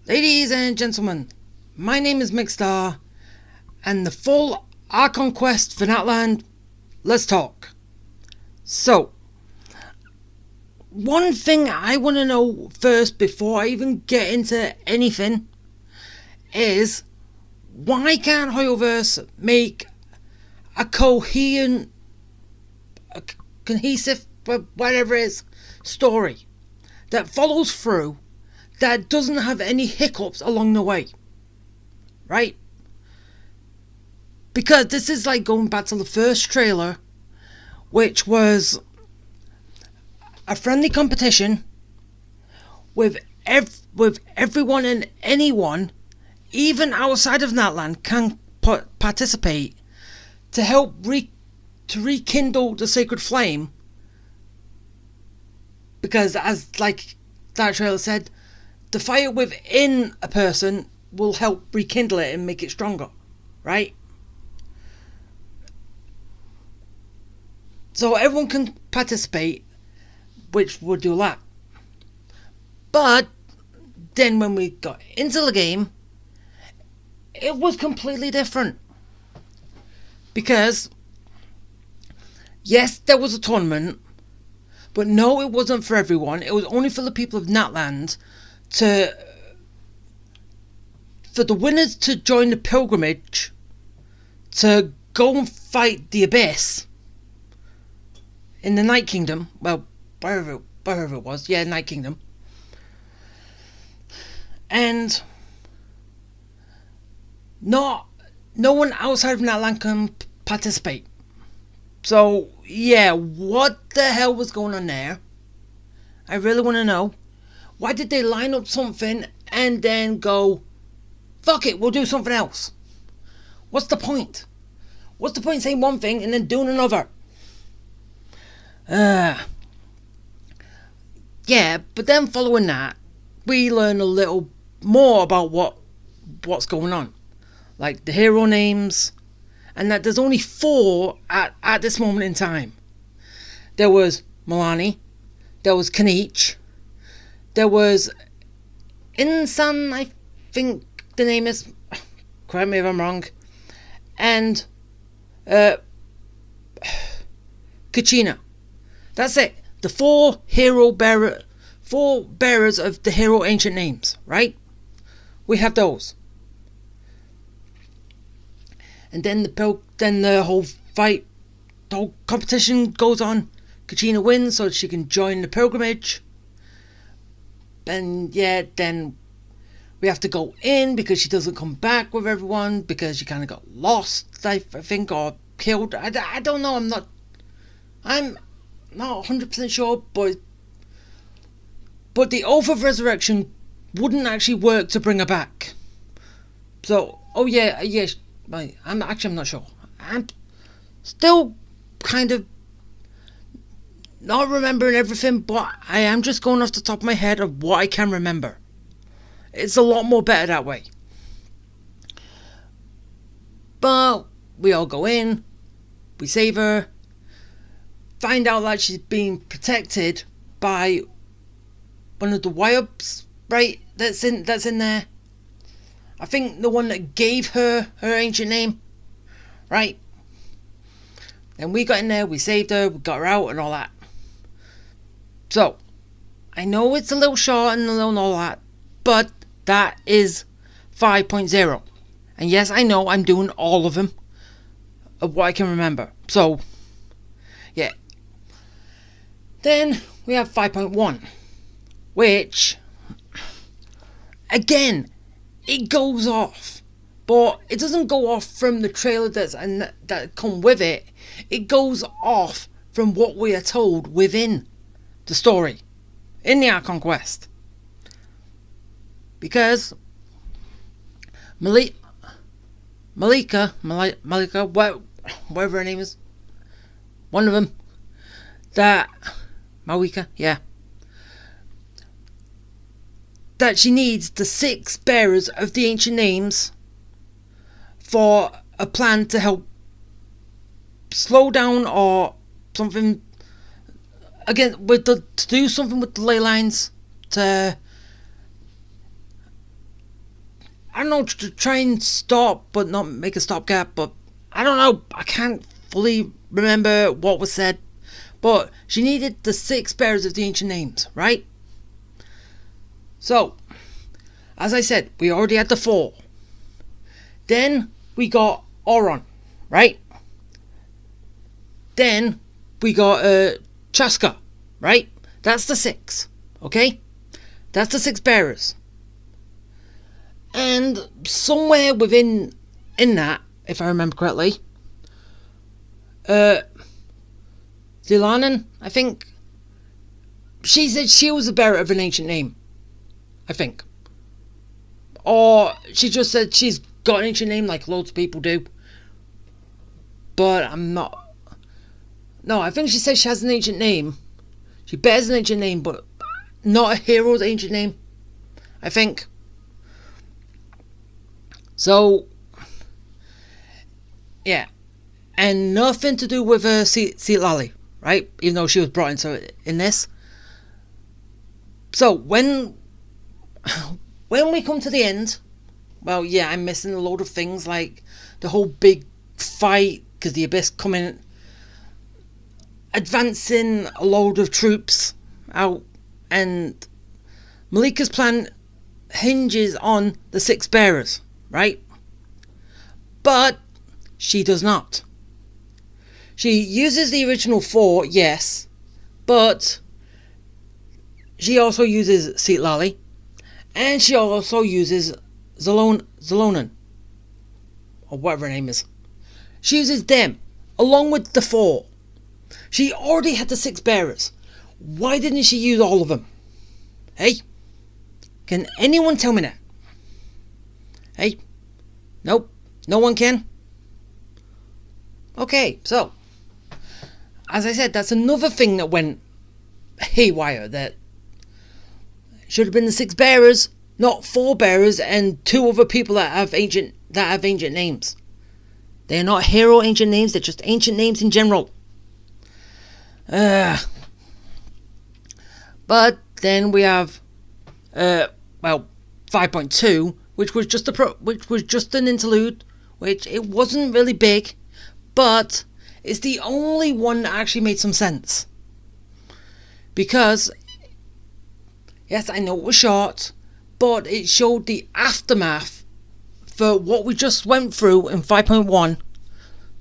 Ladies and gentlemen, my name is Mickstar, and the full Archon Quest for Natland, let's talk. So, one thing I want to know first before I even get into anything is, why can't Hoyoverse make a cohesive, whatever it is, story that follows through, that doesn't have any hiccups along the way, right? Because this is like going back to the first trailer, which was a friendly competition with everyone and anyone, even outside of Natland, can participate to help rekindle the sacred flame. Because as like that trailer said, the fire within a person will help rekindle it and make it stronger, right? So everyone can participate, which would do a lot. But then when we got into the game, it was completely different. Because, yes, there was a tournament, but no, it wasn't for everyone. It was only for the people of Natland, for the winners to join the pilgrimage to go and fight the Abyss in the Night Kingdom. Well, wherever it was. Yeah, Night Kingdom. And no one outside of Natland can participate. So, yeah, what the hell was going on there? I really want to know. Why did they line up something and then go, fuck it, we'll do something else? What's the point? What's the point in saying one thing and then doing another? Yeah, but then following that, we learn a little more about what's going on. Like the hero names, and that there's only 4 at this moment in time. There was Milani, there was Kanich, there was Insan, I think the name is, correct me if I'm wrong, and Kachina. That's it. The 4 bearers of the hero ancient names, right? We have those. And then the whole fight, the whole competition goes on. Kachina wins so she can join the pilgrimage. And yeah, then we have to go in because she doesn't come back with everyone because she kind of got lost, I think, or killed. I don't know. I'm not 100% sure, but the Oath of Resurrection wouldn't actually work to bring her back. So, I'm not sure. I'm still kind of not remembering everything, but I am just going off the top of my head of what I can remember. It's a lot more better that way. But we all go in, we save her, find out that she's being protected by one of the Wyobs, right? That's in there. I think the one that gave her ancient name, right? Then we got in there, we saved her, we got her out and all that. So, I know it's a little short and a little all that, but that is 5.0. And yes, I know I'm doing all of them, of what I can remember. So, yeah. Then we have 5.1, which, again, it goes off, but it doesn't go off from the trailer that come with it. It goes off from what we are told within the story in the Archon Quest, because Malika, whatever her name is, one of them, that Malika, yeah, that she needs the 6 bearers of the ancient names for a plan to help slow down or something, again, to do something with the ley lines, to I don't know, to try and stop, but not make a stopgap, but I don't know, I can't fully remember what was said, but she needed the 6 bearers of the ancient names, right? So, as I said, we already had the 4. Then we got Auron, right? Then we got Chaska, right? That's the 6, okay? That's the 6 bearers. And somewhere within that, if I remember correctly, Zilanen, I think, she said she was the bearer of an ancient name, I think. Or she just said she's got an ancient name like loads of people do. But I'm not... No, I think she said she has an ancient name. She bears an ancient name, but not a hero's ancient name, I think. So, yeah. And nothing to do with Citlali, right? Even though she was brought into in this. So, when we come to the end, well, yeah, I'm missing a load of things, like the whole big fight, because the Abyss coming, advancing a load of troops out, and Malika's plan hinges on the 6 bearers, right? But she does not. She uses the original 4, yes, but she also uses Citlali, and she also uses Zalonen, or whatever her name is. She uses them, along with the 4. She already had the 6 bearers. Why didn't she use all of them? Hey? Can anyone tell me that? Hey? Nope. No one can? Okay, so, as I said, that's another thing that went haywire, that should have been the 6 bearers, not 4 bearers and 2 other people that have ancient names. They're not hero ancient names, they're just ancient names in general. But then we have 5.2, which was just an interlude, which it wasn't really big, but it's the only one that actually made some sense. Because, yes, I know it was short, but it showed the aftermath for what we just went through in 5.1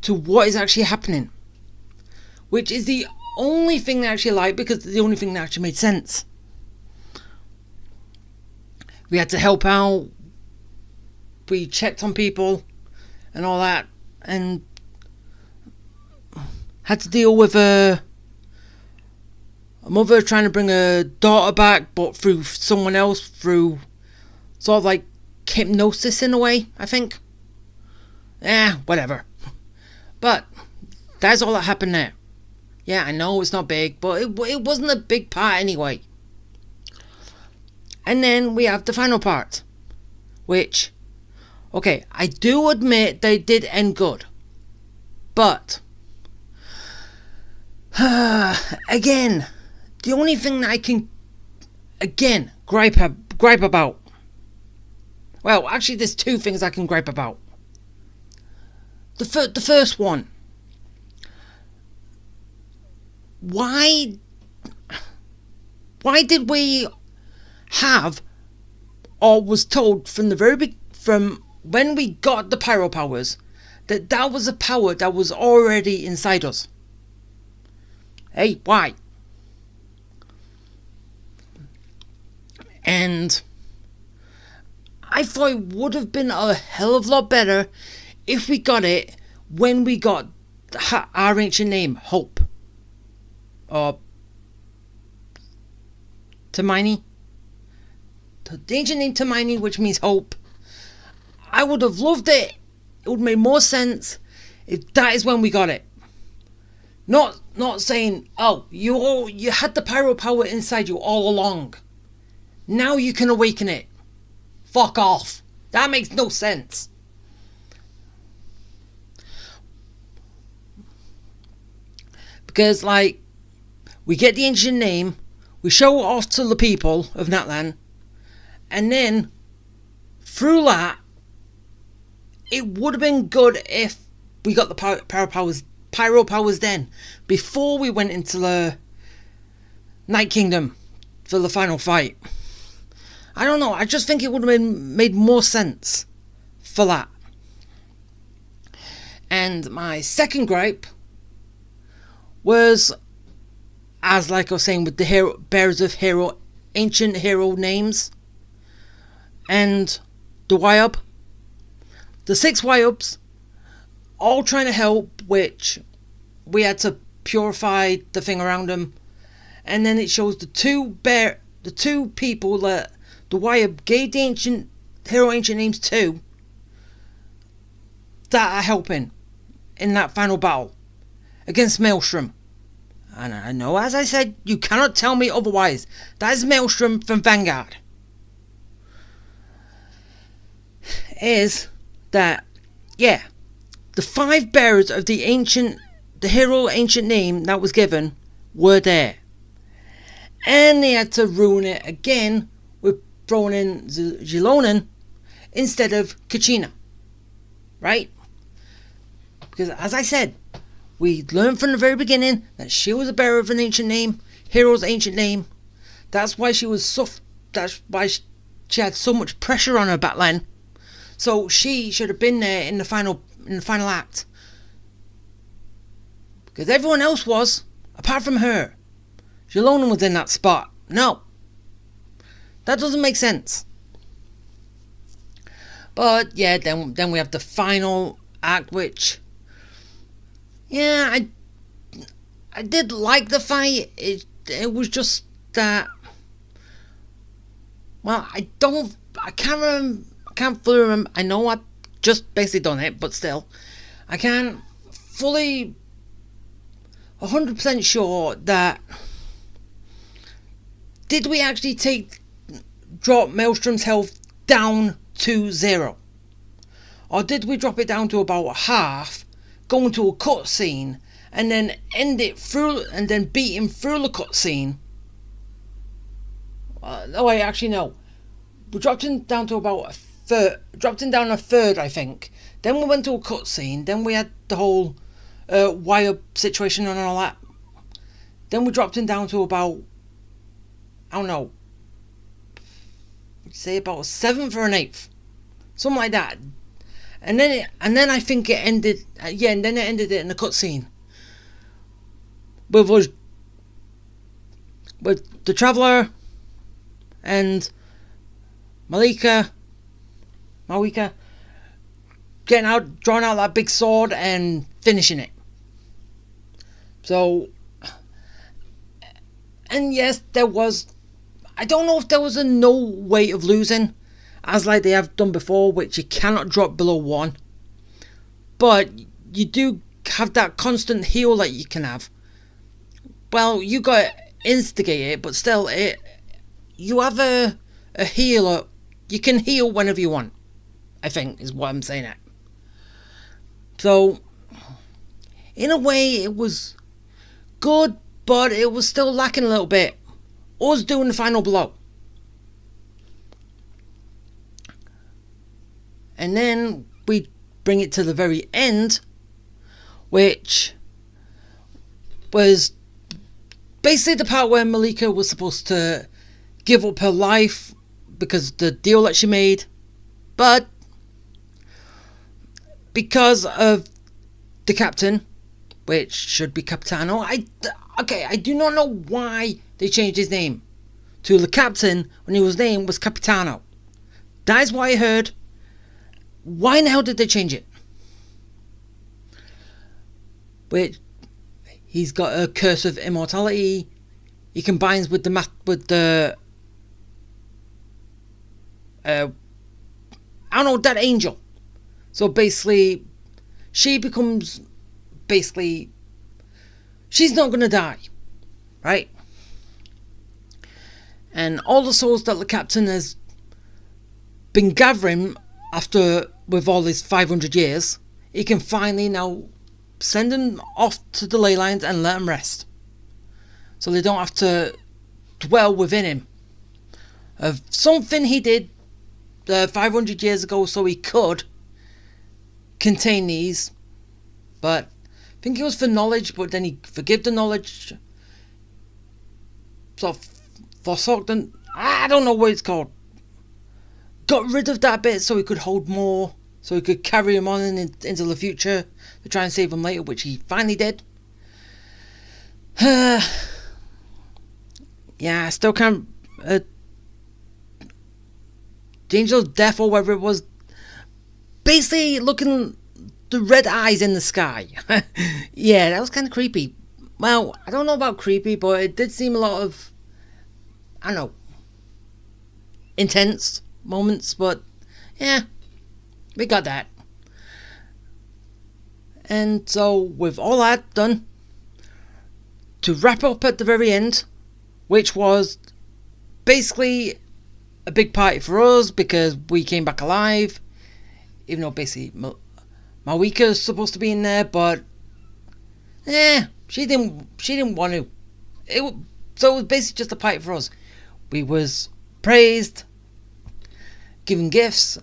to what is actually happening. Which is the only thing that I actually like, because it's the only thing that actually made sense. We had to help out, we checked on people and all that, and had to deal with a mother trying to bring her daughter back, but through someone else, through sort of like hypnosis in a way, I think. Whatever. But that's all that happened there. Yeah, I know it's not big, but it wasn't a big part anyway. And then we have the final part, which, okay, I do admit they did end good, but again, the only thing that I can gripe about. Well, actually, there's 2 things I can gripe about. The first one. Why did we have, or was told from when we got the pyro powers, that was a power that was already inside us? Hey, why? And I thought it would have been a hell of a lot better if we got it when we got our ancient name, Hope. Or Hermione. The ancient name Hermione, which means hope. I would have loved it. It would have made more sense if that is when we got it. Not saying, oh, you had the pyro power inside you all along. Now you can awaken it. Fuck off. That makes no sense. Because, like, we get the ancient name, we show it off to the people of Natlan, and then, through that, it would have been good if we got the pyro powers then, before we went into the Night Kingdom for the final fight. I don't know, I just think it would have made more sense for that. And my second gripe was, as like I was saying, with the bearers of ancient hero names and the Wyub. The 6 Wyubs all trying to help, which we had to purify the thing around them, and then it shows the two people that the Wyub gave the ancient names to, that are helping in that final battle against Maelstrom. And I know, as I said, you cannot tell me otherwise. That is Maelstrom from Vanguard. Is that, yeah, the 5 bearers of the hero ancient name that was given were there. And they had to ruin it again with throwing in Zilonen instead of Kachina. Right? Because as I said, we learned from the very beginning that she was a bearer of an ancient name, hero's ancient name. That's why she was that's why she had so much pressure on her back line. So she should have been there in the final act. Because everyone else was, apart from her. Zilonen was in that spot. No. That doesn't make sense. But yeah, then we have the final act, which, yeah, I did like the fight. It was just that, well, I can't fully remember. I know I just basically done it, but still, I can't fully 100% sure that, did we actually drop Maelstrom's health down to 0? Or did we drop it down to about half, go into a cutscene, and then end it through, and then beat him through the cutscene? No, wait, actually no. We dropped him down to about a third, I think. Then we went to a cutscene, then we had the whole wire situation and all that. Then we dropped him down to about, I don't know, say about a 7th or an 8th, something like that. And then I think it ended. And then it ended it in a cutscene with the Traveller and Malika drawing out that big sword and finishing it. So, and yes, there was, I don't know if there was a no way of losing, as like they have done before, which you cannot drop below 1. But you do have that constant heal that you can have. Well, you got to instigate it, but still, you have a healer. You can heal whenever you want, I think, is what I'm saying at. So, in a way, it was good, but it was still lacking a little bit. Us doing the final blow. And then we bring it to the very end, which was basically the part where Malika was supposed to give up her life because of the deal that she made. But because of the captain, which should be Capitano, I do not know why they changed his name to the captain when his name was Capitano. That is what I heard. Why in the hell did they change it? Which, he's got a curse of immortality. He combines with the I don't know, that angel. So basically, she becomes, she's not going to die, right? And all the souls that the captain has been gathering with all his 500 years, he can finally now send them off to the ley lines and let them rest. So they don't have to dwell within him of something he did 500 years ago, so he could contain these, but I think it was for knowledge, but then he forgave the knowledge, sort of forsook them. I don't know what it's called. Got rid of that bit so he could hold more, so he could carry him on into the future to try and save him later, which he finally did. Yeah, I still can't. The Angel's death, or whatever it was, basically looking the red eyes in the sky. Yeah, that was kind of creepy. Well, I don't know about creepy, but it did seem a lot of, I don't know, intense moments. But yeah, we got that. And so with all that done, to wrap up at the very end, which was basically a big party for us because we came back alive, even though basically Mawika's supposed to be in there, but she didn't want to. So it was basically just a party for us. We was praised, given gifts,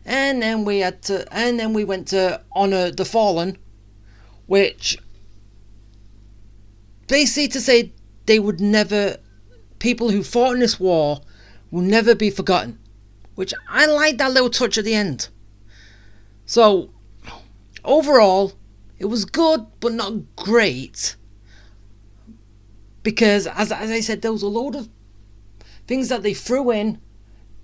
and then we went to honor the fallen, which basically to say they would never, people who fought in this war will never be forgotten, which I like that little touch at the end. So overall, it was good but not great, because as I said, there was a load of things that they threw in,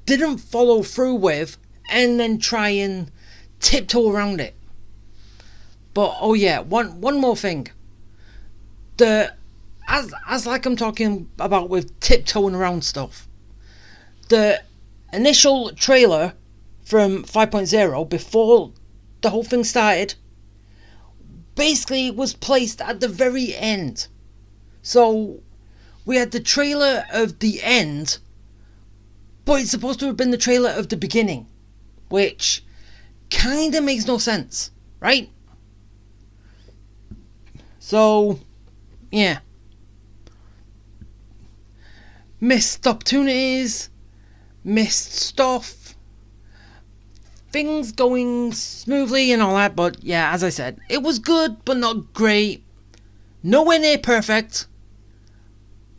didn't follow through with, and then try and tiptoe around it. But oh yeah, one more thing. As like I'm talking about with tiptoeing around stuff, the initial trailer from 5.0 before the whole thing started basically was placed at the very end. So we had the trailer of the end, but it's supposed to have been the trailer of the beginning, which kinda makes no sense, right? So yeah, missed opportunities, missed stuff, things going smoothly and all that, but yeah, as I said, it was good but not great, nowhere near perfect.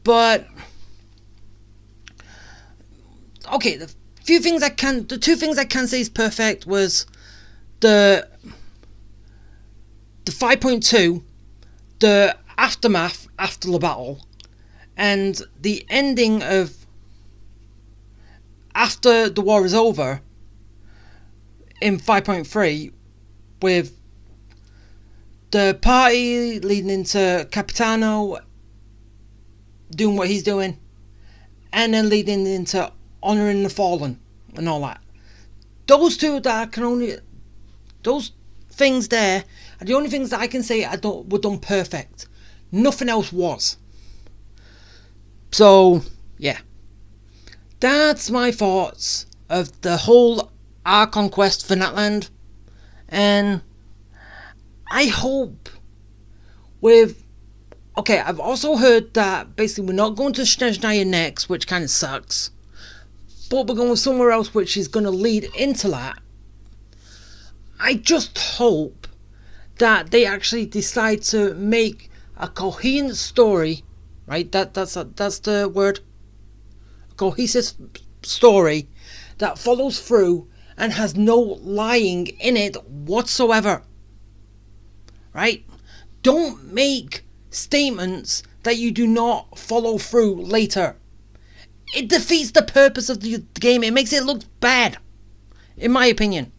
But okay, the two things I can say is perfect was the 5.2, the aftermath after the battle, and the ending of after the war is over in 5.3, with the party leading into Capitano doing what he's doing, and then leading into honouring the fallen and all that. Those things there are the only things that I can say were done perfect. Nothing else was. So yeah, that's my thoughts of the whole Archon Quest for Natland, and I hope I've also heard that basically we're not going to Snezhnaya next, which kind of sucks, but we're going somewhere else which is going to lead into that. I just hope that they actually decide to make a coherent story, right? That's the word. A cohesive story that follows through and has no lying in it whatsoever. Right? Don't make statements that you do not follow through later. It defeats the purpose of the game. It makes it look bad, in my opinion.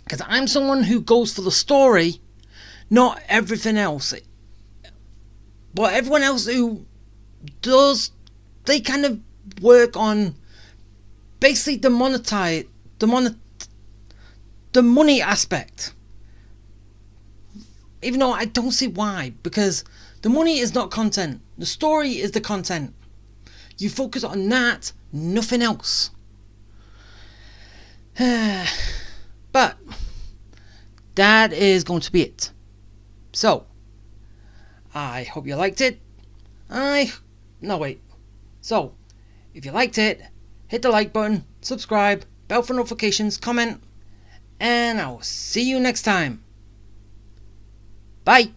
Because I'm someone who goes for the story, not everything else. But everyone else who does, they kind of work on basically the money aspect. Even though I don't see why, because the money is not content. The story is the content. You focus on that, nothing else. But that is going to be it. So I hope you liked it. So if you liked it, hit the like button, subscribe, bell for notifications, comment, and I will see you next time. Bye.